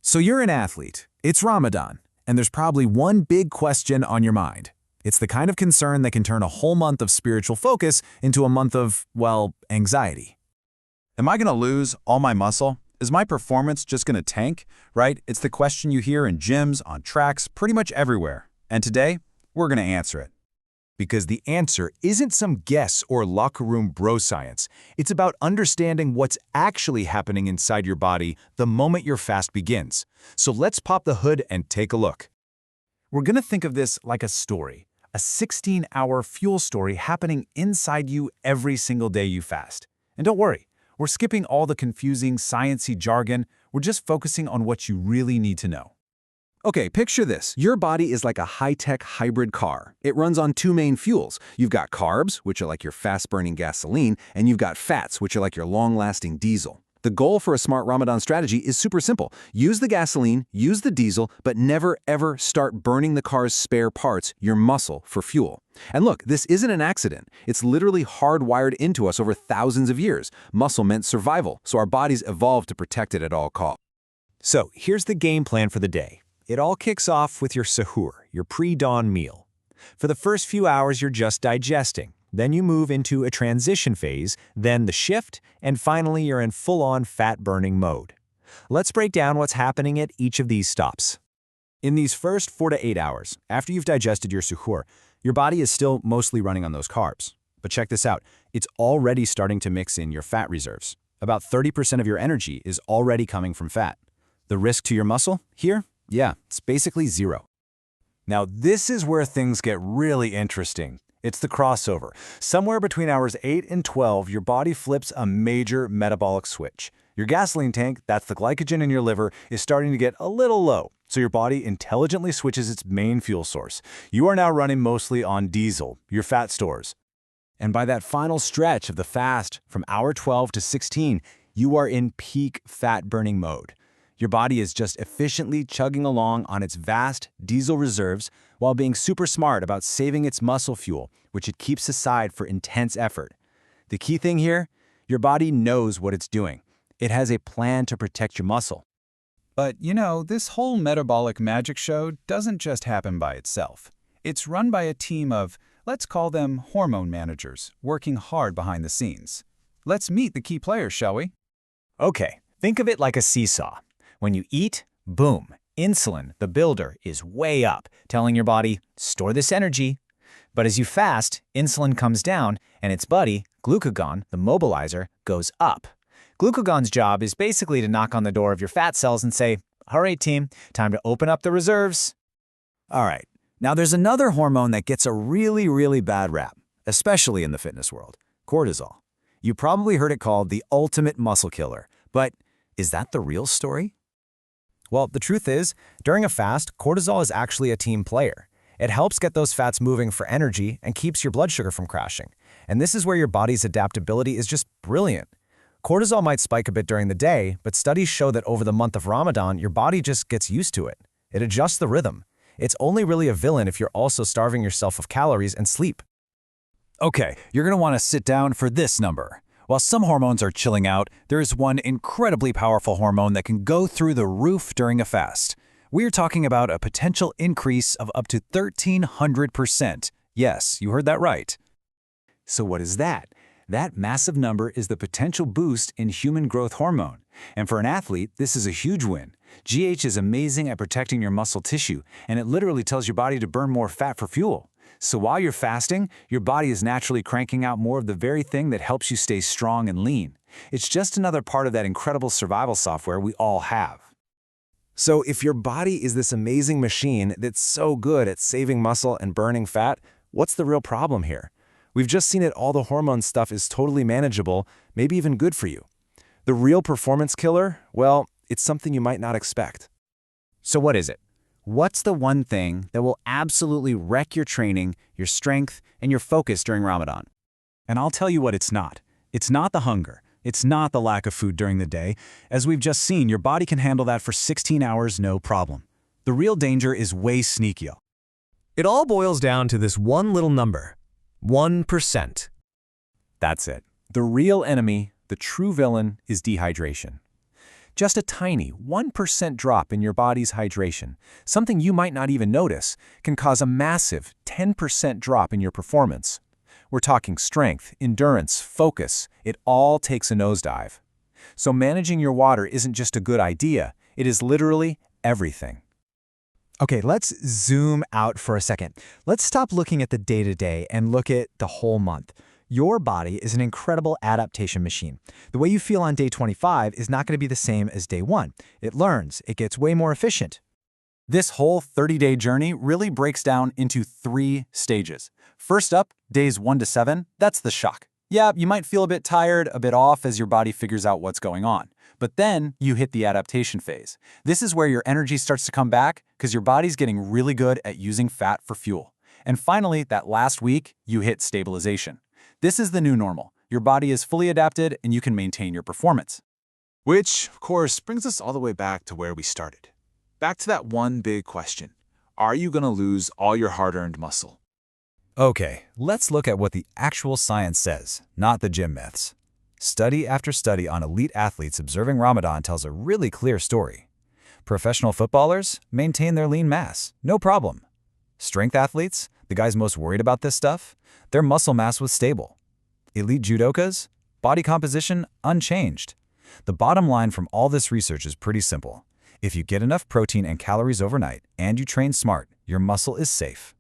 So you're an athlete, it's Ramadan, and there's probably one big question on your mind. It's the kind of concern that can turn a whole month of spiritual focus into a month of, well, anxiety. Am I going to lose all my muscle? Is my performance just going to tank? Right? It's the question you hear in gyms, on tracks, pretty much everywhere. And today, we're going to answer it. Because the answer isn't some guess or locker room bro science. It's about understanding what's actually happening inside your body the moment your fast begins. So let's pop the hood and take a look. We're going to think of this like a story, a 16-hour fuel story happening inside you every single day you fast. And don't worry, we're skipping all the confusing, sciencey jargon. We're just focusing on what you really need to know. Okay, picture this. Your body is like a high-tech hybrid car. It runs on two main fuels. You've got carbs, which are like your fast-burning gasoline, and you've got fats, which are like your long-lasting diesel. The goal for a smart Ramadan strategy is super simple. Use the gasoline, use the diesel, but never ever start burning the car's spare parts, your muscle, for fuel. And look, this isn't an accident. It's literally hardwired into us over thousands of years. Muscle meant survival, so our bodies evolved to protect it at all costs. So here's the game plan for the day. It all kicks off with your sahur, your pre-dawn meal. For the first few hours, you're just digesting. Then you move into a transition phase, then the shift, and finally you're in full-on fat-burning mode. Let's break down what's happening at each of these stops. In these first 4 to 8 hours, after you've digested your suhoor, your body is still mostly running on those carbs. But check this out, it's already starting to mix in your fat reserves. About 30% of your energy is already coming from fat. The risk to your muscle here? Yeah, it's basically zero. Now this is where things get really interesting. It's the crossover. Somewhere between hours 8 and 12, your body flips a major metabolic switch. Your gasoline tank, that's the glycogen in your liver, is starting to get a little low, so your body intelligently switches its main fuel source. You are now running mostly on diesel, your fat stores. And by that final stretch of the fast, from hour 12 to 16, you are in peak fat-burning mode. Your body is just efficiently chugging along on its vast diesel reserves while being super smart about saving its muscle fuel, which it keeps aside for intense effort. The key thing here, your body knows what it's doing. It has a plan to protect your muscle. But, you know, this whole metabolic magic show doesn't just happen by itself. It's run by a team of, let's call them hormone managers, working hard behind the scenes. Let's meet the key players, shall we? Okay, think of it like a seesaw. When you eat, boom, insulin, the builder, is way up, telling your body, store this energy. But as you fast, insulin comes down, and its buddy, glucagon, the mobilizer, goes up. Glucagon's job is basically to knock on the door of your fat cells and say, all right, team, time to open up the reserves. All right, now there's another hormone that gets a really bad rap, especially in the fitness world, cortisol. You probably heard it called the ultimate muscle killer, but is that the real story? Well, the truth is, during a fast, cortisol is actually a team player. It helps get those fats moving for energy and keeps your blood sugar from crashing. And this is where your body's adaptability is just brilliant. Cortisol might spike a bit during the day, but studies show that over the month of Ramadan, your body just gets used to it. It adjusts the rhythm. It's only really a villain if you're also starving yourself of calories and sleep. Okay, you're going to want to sit down for this number. While some hormones are chilling out, there is one incredibly powerful hormone that can go through the roof during a fast. We're talking about a potential increase of up to 1,300%. Yes, you heard that right. So what is that? That massive number is the potential boost in human growth hormone. And for an athlete, this is a huge win. GH is amazing at protecting your muscle tissue, and it literally tells your body to burn more fat for fuel. So while you're fasting, your body is naturally cranking out more of the very thing that helps you stay strong and lean. It's just another part of that incredible survival software we all have. So if your body is this amazing machine that's so good at saving muscle and burning fat, what's the real problem here? We've just seen it, all the hormone stuff is totally manageable, maybe even good for you. The real performance killer, well, it's something you might not expect. So what is it? What's the one thing that will absolutely wreck your training, your strength, and your focus during Ramadan? And I'll tell you what it's not. It's not the hunger. It's not the lack of food during the day. As we've just seen, your body can handle that for 16 hours, no problem. The real danger is way sneakier. It all boils down to this one little number, 1%. That's it. The real enemy, the true villain, is dehydration. Just a tiny 1% drop in your body's hydration, something you might not even notice, can cause a massive 10% drop in your performance. We're talking strength, endurance, focus. It all takes a nosedive. So managing your water isn't just a good idea, it is literally everything. Okay, let's zoom out for a second. Let's stop looking at the day-to-day and look at the whole month. Your body is an incredible adaptation machine. The way you feel on day 25 is not going to be the same as day 1. It learns, it gets way more efficient. This whole 30-day journey really breaks down into 3 stages. First up, days 1 to 7, that's the shock. Yeah, you might feel a bit tired, a bit off as your body figures out what's going on. But then you hit the adaptation phase. This is where your energy starts to come back because your body's getting really good at using fat for fuel. And finally, that last week, you hit stabilization. This is the new normal. Your body is fully adapted and you can maintain your performance. Which, of course, brings us all the way back to where we started. Back to that one big question. Are you going to lose all your hard-earned muscle? Okay, let's look at what the actual science says, not the gym myths. Study after study on elite athletes observing Ramadan tells a really clear story. Professional footballers maintain their lean mass, no problem. Strength athletes, the guys most worried about this stuff, their muscle mass was stable. Elite judokas, body composition unchanged. The bottom line from all this research is pretty simple. If you get enough protein and calories overnight and you train smart, your muscle is safe.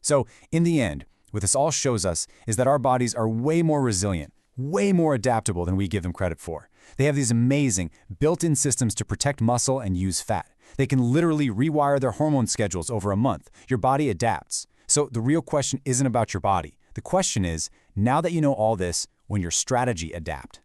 So, in the end, what this all shows us is that our bodies are way more resilient, way more adaptable than we give them credit for. They have these amazing, built-in systems to protect muscle and use fat. They can literally rewire their hormone schedules over a month. Your body adapts. So the real question isn't about your body. The question is, now that you know all this, will your strategy adapt?